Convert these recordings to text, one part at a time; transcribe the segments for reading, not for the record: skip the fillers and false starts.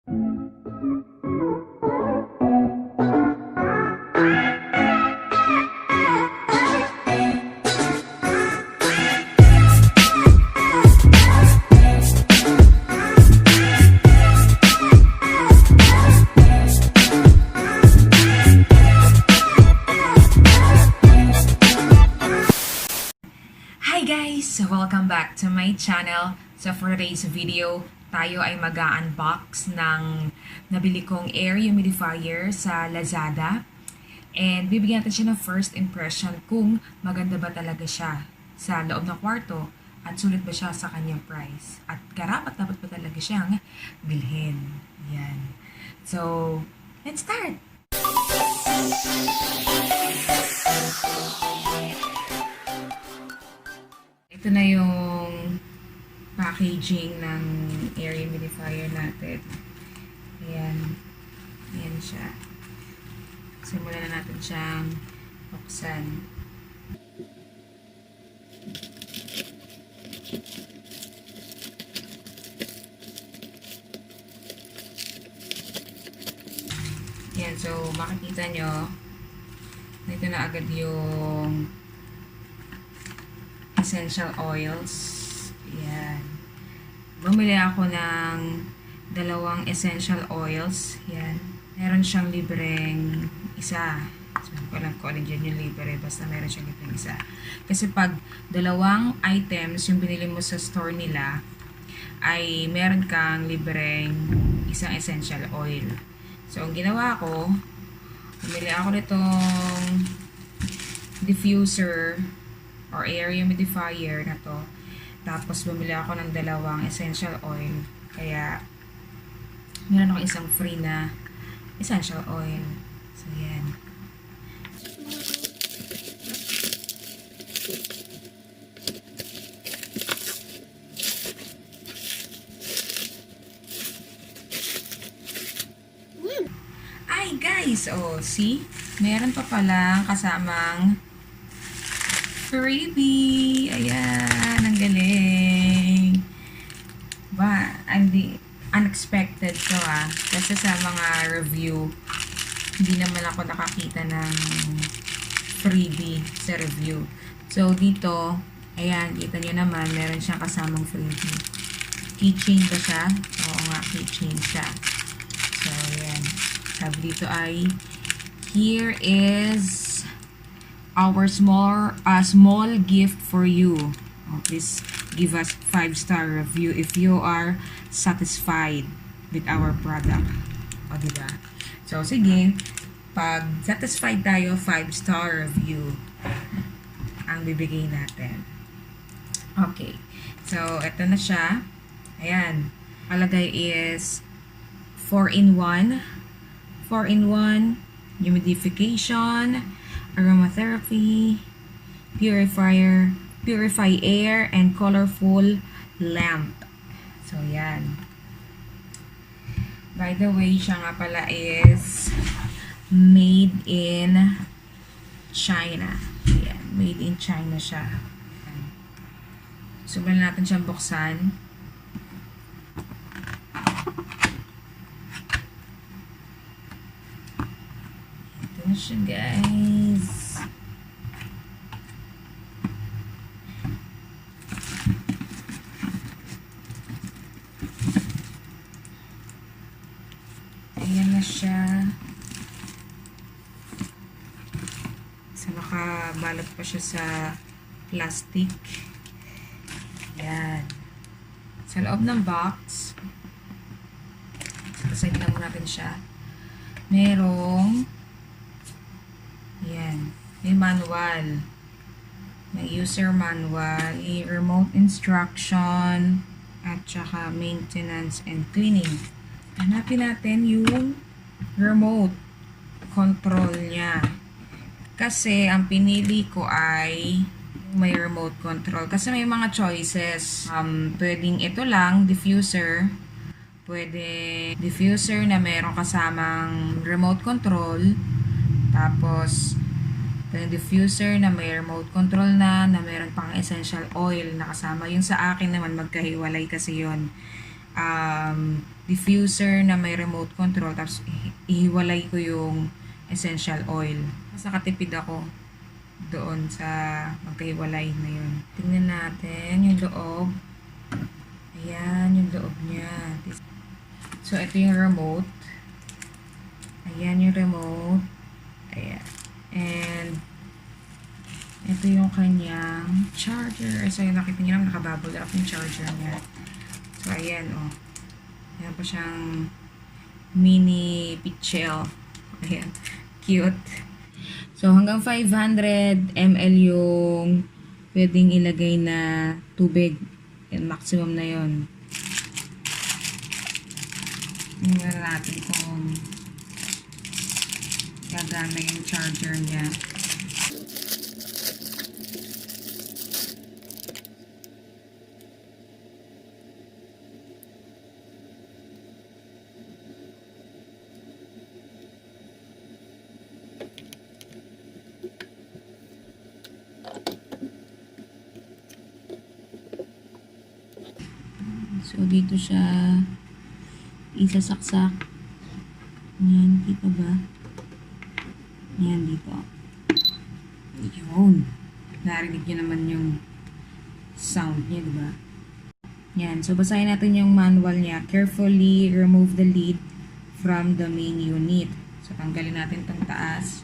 Hi guys! So welcome back to my channel. So for today's video, tayo ay mag-unbox ng nabili kong air humidifier sa Lazada. And bibigyan natin siya ng first impression kung maganda ba talaga siya sa loob ng kwarto at sulit ba siya sa kanyang price. At karapat dapat ba talaga siyang bilhin. Yan. So, let's start! Ito na yung packaging ng air humidifier natin. Ayan. Ayan siya. Simulan na natin siyang buksan. Ayan. So, makikita nyo, dito na agad yung essential oils. Yan. Bumili ako ng dalawang essential oils. Yan. Meron siyang libreng isa. So, hindi ko alam kung alin dyan yung libre. Basta meron siyang libreng isa. Kasi pag dalawang items yung binili mo sa store nila, ay meron kang libreng isang essential oil. So, ang ginawa ko, bumili ako nitong diffuser or air humidifier na to. Tapos, bumili ako ng dalawang essential oil. Kaya, meron ako isang free na essential oil. So, yan. Ay, guys! Oh, see? Meron pa palang kasamang freebie. Ayan, ang galing. Ba, hindi unexpected to kasi sa mga review, hindi naman ako nakakita ng freebie sa review. So, dito, ayan, kita nyo naman, meron siyang kasamang freebie. Keychain ba siya? Oo nga, keychain siya. So, ayan. Sabi dito ay, here is our small gift for you. Oh, please give us 5-star review if you are satisfied with our product. O, diba? So, sige. Pag satisfied tayo, 5-star review ang bibigay natin. Okay. So, eto na siya. Ayan. Palagay is 4-in-1. 4-in-1. Humidification, Aromatherapy, purify air, and colorful lamp. So, yan. By the way, siya nga pala is made in China. Yan. Made in China siya. Subukan natin siyang buksan. Ito na siya, guys. Ayan na siya. So, nakabalot pa siya sa plastic. Ayan. Sa loob ng box, side lang natin siya. Merong ayan. May manual. May user manual. A remote instruction. At saka maintenance and cleaning. Hanapin natin yung remote control niya. Kasi ang pinili ko ay may remote control. Kasi may mga choices. Pwedeng ito lang, diffuser. Pwede diffuser na meron kasamang remote control. Tapos, yung diffuser na may remote control na meron pang essential oil na kasama. Yung sa akin naman magkahiwalay kasi yun. diffuser na may remote control, tapos ihiwalay ko yung essential oil. Mas nakatipid ako doon sa magkahiwalay na yun. Tingnan natin yung loob. Ayan, yung loob niya. So, ito yung remote. Ayan yung remote. Ayan. And, ito yung kanyang charger. So, nakita niyo naman, nakabubble wrap yung charger niya. So, ayan, oh. Ayan pa siyang mini pitchel. Ayan. Cute. So, hanggang 500 ml yung pwedeng ilagay na tubig. Yan, maximum na yun. Tingnan natin kung gagana yung charger niya. So, dito siya isasaksak. Yan, kita ba? Yan, dito. Yun. Narinig nyo naman yung sound niya, diba? Yan. So, basahin natin yung manual niya. Carefully remove the lid from the main unit. So, tanggalin natin itong taas.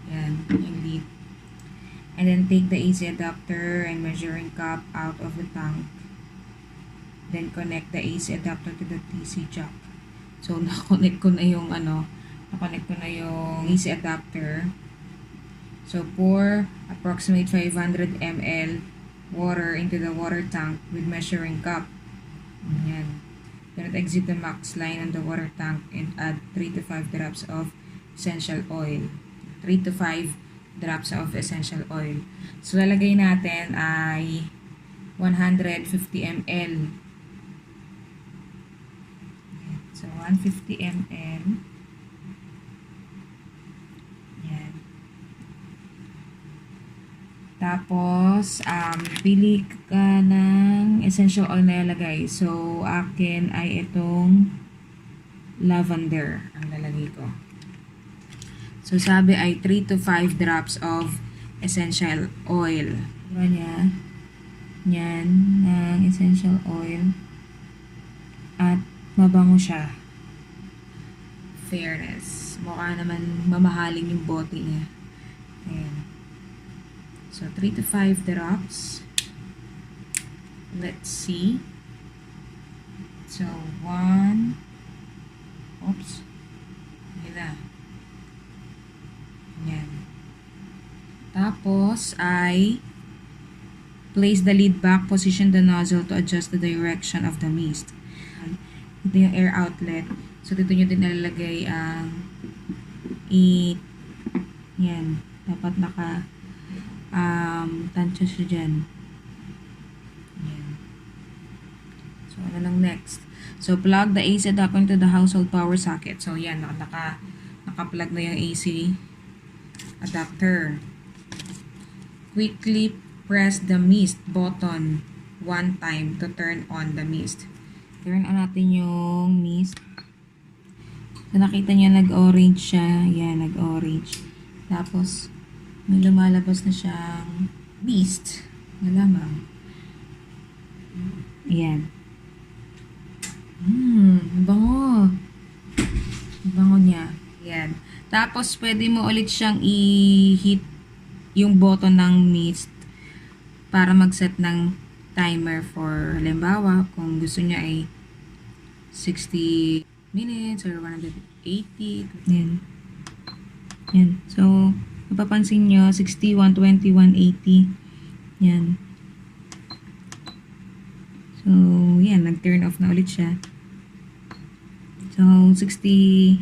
Yan, yung lid. And then, take the AC adapter and measuring cup out of the tank. Then, connect the AC adapter to the DC jack. So, nakonect ko na yung nakonect ko na yung AC adapter. So, pour approximate 500 ml water into the water tank with measuring cup. Ayan. Then, exit the max line on the water tank and add 3 to 5 drops of essential oil. 3 to 5 drops of essential oil. So, lalagay natin ay 150 ml. So, 150 ml. Yan. Tapos, pili ka ng essential oil na ilagay. So, akin ay itong lavender ang lalagay ko. So, sabi ay 3 to 5 drops of essential oil. Diba niya? Yan, ng essential oil. At mabango siya. Fairness. Mukha naman mamahaling yung bote niya. Ayan. So, 3 to 5 drops. Let's see. So, 1. Oops. Ayan na. Ayan. Tapos, ay place the lid back. Position the nozzle to adjust the direction of the mist. Ito yung air outlet. So, dito nyo din nalalagay ang yan. Dapat tansya siya dyan. Yan. So, ano lang next? So, plug the AC adapter into the household power socket. So, yan. Naka-plug na yung AC adapter. Quickly press the mist button one time to turn on the mist. Turn on natin yung mist. So, nakita niya nag-orange siya. Yan, nag-orange. Tapos, may lumalabas na siyang mist. Malamang. Ayan. Bango. Bango niya. Ayan. Tapos, pwede mo ulit siyang i-hit yung button ng mist para mag-set ng timer for, halimbawa, kung gusto niya ay 60 minutes or 180. Yan. Yan. So, mapapansin nyo, 60, 120, 180. Yan. So, yan. Nag-turn off na ulit siya. So, 60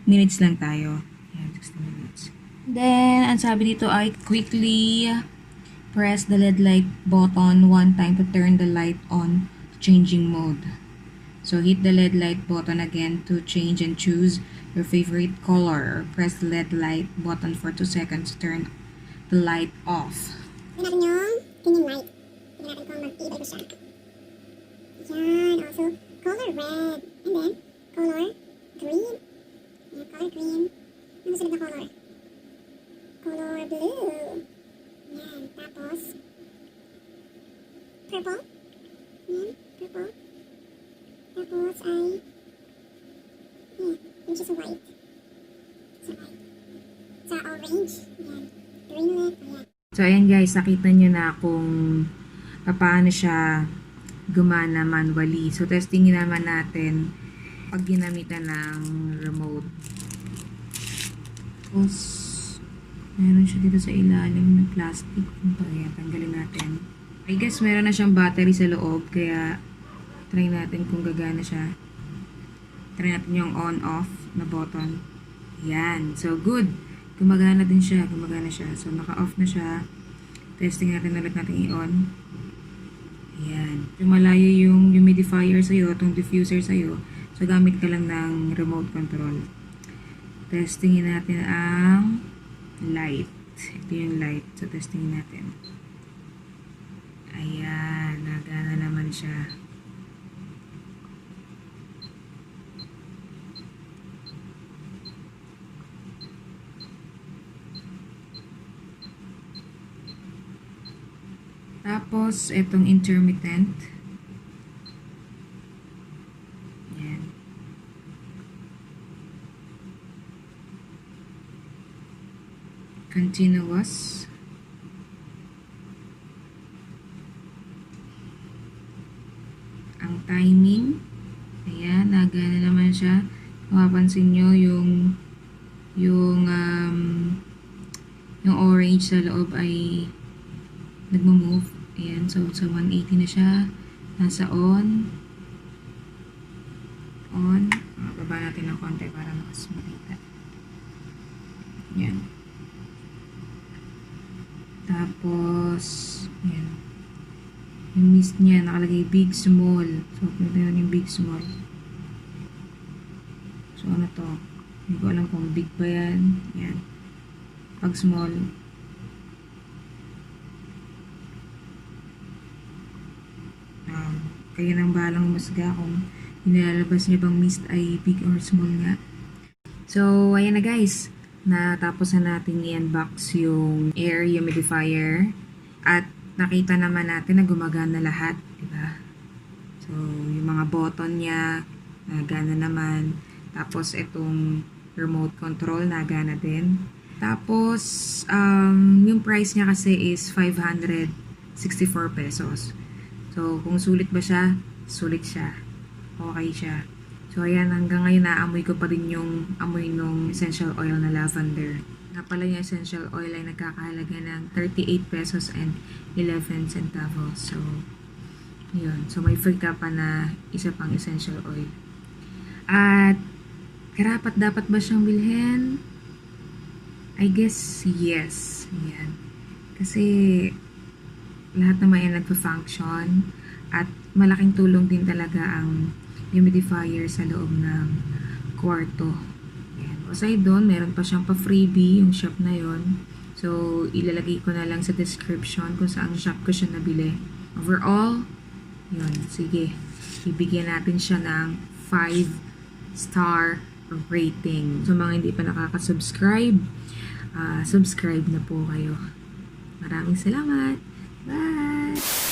minutes lang tayo. Yan, 60 minutes. Then, ang sabi dito ay quickly press the LED light button one time to turn the light on changing mode. So, hit the LED light button again to change and choose your favorite color. Press the LED light button for 2 seconds to turn the light off. Tignan natin yung light. Tignan natin kung mag-iiba siya. Yan. Also, color red. And then, color green. Ayan, color green. Ano sunod na color? Color blue. Ayan, tapos, purple. Ayan, purple. Tapos ay, ayan, which is white. Sa white. Sa orange. Ayan, green ulit. Ayan. So, ayan guys, nakita nyo na kung paano siya gumana manually. So, testingin naman natin pag ginamitan ng remote. Tapos, meron siya dito sa ilalim ng plastic. Ayan, tanggalin natin. I guess meron na siyang battery sa loob, kaya try natin kung gagana siya. Try natin yung on-off na button. Ayan. So, good. Gumagana din siya. Gumagana siya. So, naka-off na siya. Testing natin ulit natin i-on. Ayan. Lumalayo yung humidifier sa'yo, itong diffuser sa'yo. So, gamit ka lang ng remote control. Testingin natin ang light. Ito yung light. So, testingin natin. Ayan. Nagana naman siya. Tapos, itong intermittent. Ayan. Continuous. Ang timing. Ayan, nagana naman siya. Kung mapansin nyo, yung orange sa loob ay nagmo-move. Ayan, so sa 180 na siya. Nasa on. On. Baba natin ng konti para mas makita. Ayan. Tapos, ayan. Yung mist niya, nakalagay big, small. So, pinunta yun yung big, small. So, ano to? Hindi ko alam kung big ba yan. Ayan. Pag small, kaya nang balang masga kung nilalabas niya bang mist ay big or small nga. So, ayan na guys. Natapos na natin i-unbox yung air humidifier. At nakita naman natin na gumagana lahat. Diba? So, yung mga button niya, nagana naman. Tapos, itong remote control, nagana din. Tapos, yung price niya kasi is 564 pesos. So, kung sulit ba siya, sulit siya. Okay siya. So, ayan, hanggang ngayon naamoy ko pa rin yung amoy ng essential oil na lavender. Nga pala yung essential oil ay nagkakahalaga ng 38 pesos and 11 centavos. So, yun. So, may free ka pa na isa pang essential oil. At, karapat dapat ba siyang bilhin? I guess, yes. Yan. Kasi, lahat naman yan nagpa-function at malaking tulong din talaga ang humidifier sa loob ng kwarto. Yan. Aside doon, meron pa siyang pa-freebie, yung shop na yon. So, ilalagay ko na lang sa description kung saan shop ko siya nabili. Overall, yun, sige. Ibigyan natin siya ng 5-star rating. So, mga hindi pa nakaka-subscribe, subscribe na po kayo. Maraming salamat! Bye!